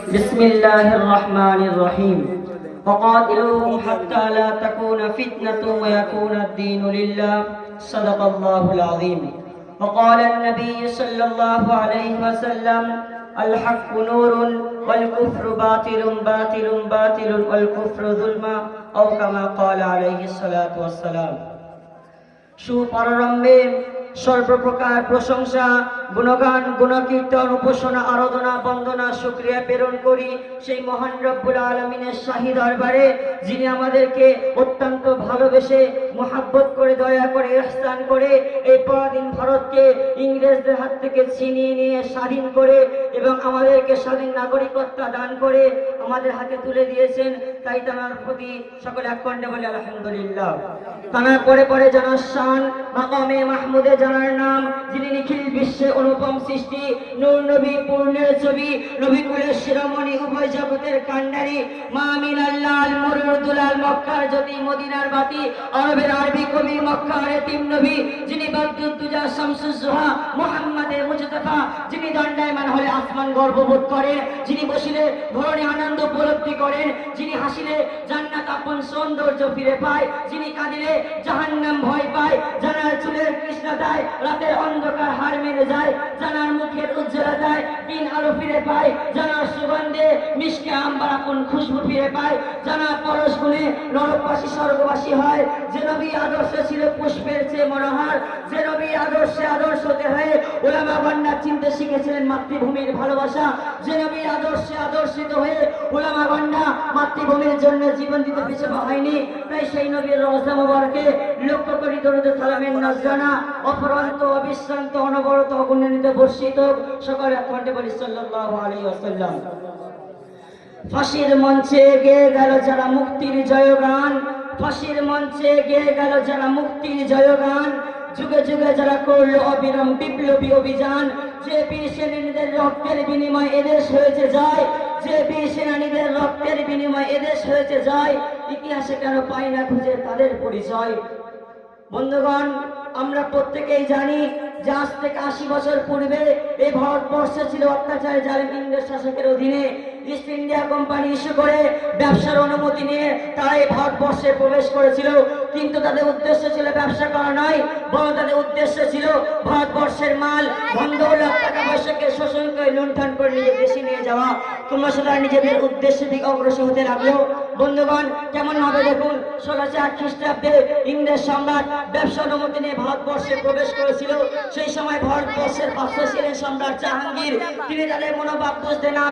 بسم الله الرحمن الرحيم وقاتلوهم حتى لا تكون فتنة ويكون الدين لله صدق الله العظيم وقال النبي صلى الله عليه وسلم الحق نور والكفر باطل باطل باطل والكفر ظلم أو كما قال عليه الصلاة والسلام সুপ্রারম্ভে সর্বপ্রকার প্রশংসা গুণগান গুণকীর্তন উপাসনা আরাধনা বন্দনা শুকরিয়া প্রেরণ করি সেই মহান রব্বুল আলামিনের শাহী দরবারে, যিনি আমাদেরকে অত্যন্ত ভালোবেসে মোহাব্বত করে দয়া করে ইহসান করে এই পরাধীন ভারতকে ইংরেজদের হাত থেকে ছিনিয়ে নিয়ে স্বাধীন করে এবং আমাদেরকে স্বাধীন নাগরিকত্ব দান করে আমাদের হাতে তুলে দিয়েছেন। তাই তার প্রতি সকলে এক কণ্ঠে বলে আলহামদুলিল্লাহ। তার পরে পরে জানার শান মাকামে মাহমুদে জানার নাম, যিনি নিখিল বিশ্বে অনুপম সৃষ্টি, নূর নবী পূর্ণের ছবি, নবী কুলের শিরোমণি, উভয় জগতের কান্ডারি, মা আমিনাল্লাহ মুরুদুলাল মক্কার জ্যোতি, মদিনার বাতি, আরবের আরবি কবি, মক্কার এতিম নবী, যিনি বাদুদ্দুজা শামসুজ জোহা মুহাম্মাদের মুজতাবা, যিনি দণ্ডায়মান হলে আসমান গর্ববোধ করেন, যিনি বসিলে ধরণী আনন্দ উপলব্ধি করেন, যিনি হাসিলে জান্নাত আপন সৌন্দর্য ফিরে পায়, যিনি কাঁদিলে জাহান্নাম ভয় পায়, জানার চুলের কৃষ্ণতায় রাতের অন্ধকার হার মেনে যায়, জানার মুখের উজ্জ্বলতায় দিন আলো ফিরে পায়, জানার সুগন্ধে মিশকে আম্বার আপন খুশবু ফিরে পায়, জানার পরশ গুণে নরকবাসী স্বর্গবাসী হয়, যে নবী আদর্শ ছিল পুষ্পের চেয়ে মনোহর, যে নবী আদর্শে আদর্শতে হয়ে উলামাগণরা চিনতে শিখেছিলেন মাতৃভূমির ভালোবাসা, যে নবী আদর্শে আদর্শিত হয়ে উলামাগণরা মাতৃভূমির জন্য জীবন দিতে পিছপা হয়নি। তাই সেই নবীর রওজা মুবারকে লক্ষ্য করি দরুদ সালামের নজরানা অপরন্ত অবিশ্রান্ত অনবরত অগুণান্বিত বর্ষিত সকলে কণ্ঠে বলি সাল্লাল্লাহু আলাইহি ওয়াসাল্লাম। ফাঁসির মঞ্চে গেয়ে গেল যারা মুক্তির জয়গান, ফাঁসির মঞ্চে গেয়ে গেল যারা মুক্তির জয়গান, যুগে যুগে যারা করলো অবিরাম বিপ্লবী অভিযান, যে বীর সেনানীদের রক্তের বিনিময় এদেশ হয়েছে জয়, যে বীর সেনানীদের রক্তের বিনিময় এদেশ হয়েছে জয়, ইতিহাসে কেন পাই না খুঁজে তাদের পরিচয়। বন্ধুগণ, আমরা প্রত্যেকেই জানি যে আজ থেকে ৮০ বছর পূর্বে এই ভারতবর্ষ ছিল অত্যাচার জালিম ইংরেজ শাসকের অধীনে। ইস্ট ইন্ডিয়া কোম্পানি ইস্যু করে ব্যবসার অনুমতি নিয়ে তারা এই ভারতবর্ষে প্রবেশ করেছিল, কিন্তু তাদের উদ্দেশ্য ছিল ব্যবসা করা নয়, বরং তাদের উদ্দেশ্য ছিল ভারতবর্ষের মাল বন্ধৌলত টাকা পয়সাকে শোষণ করে লুণ্ঠন করে নিজের দেশে নিয়ে যাওয়া। তোমরা সেটা নিজেদের উদ্দেশ্যের দিকে অগ্রসর হতে লাগলো। বন্ধুগণ, কেমন হবে দেখুন, ১৬০৮ খ্রিস্টাব্দে ইংরেজ সম্রাট ব্যবসা অনুমতি নিয়ে ভারতবর্ষে প্রবেশ করেছিল। সেই সময় ভারতবর্ষের পাশে ছিলেন সম্রাট জাহাঙ্গীর। তিনি তাদের মনোভাব বুঝতে না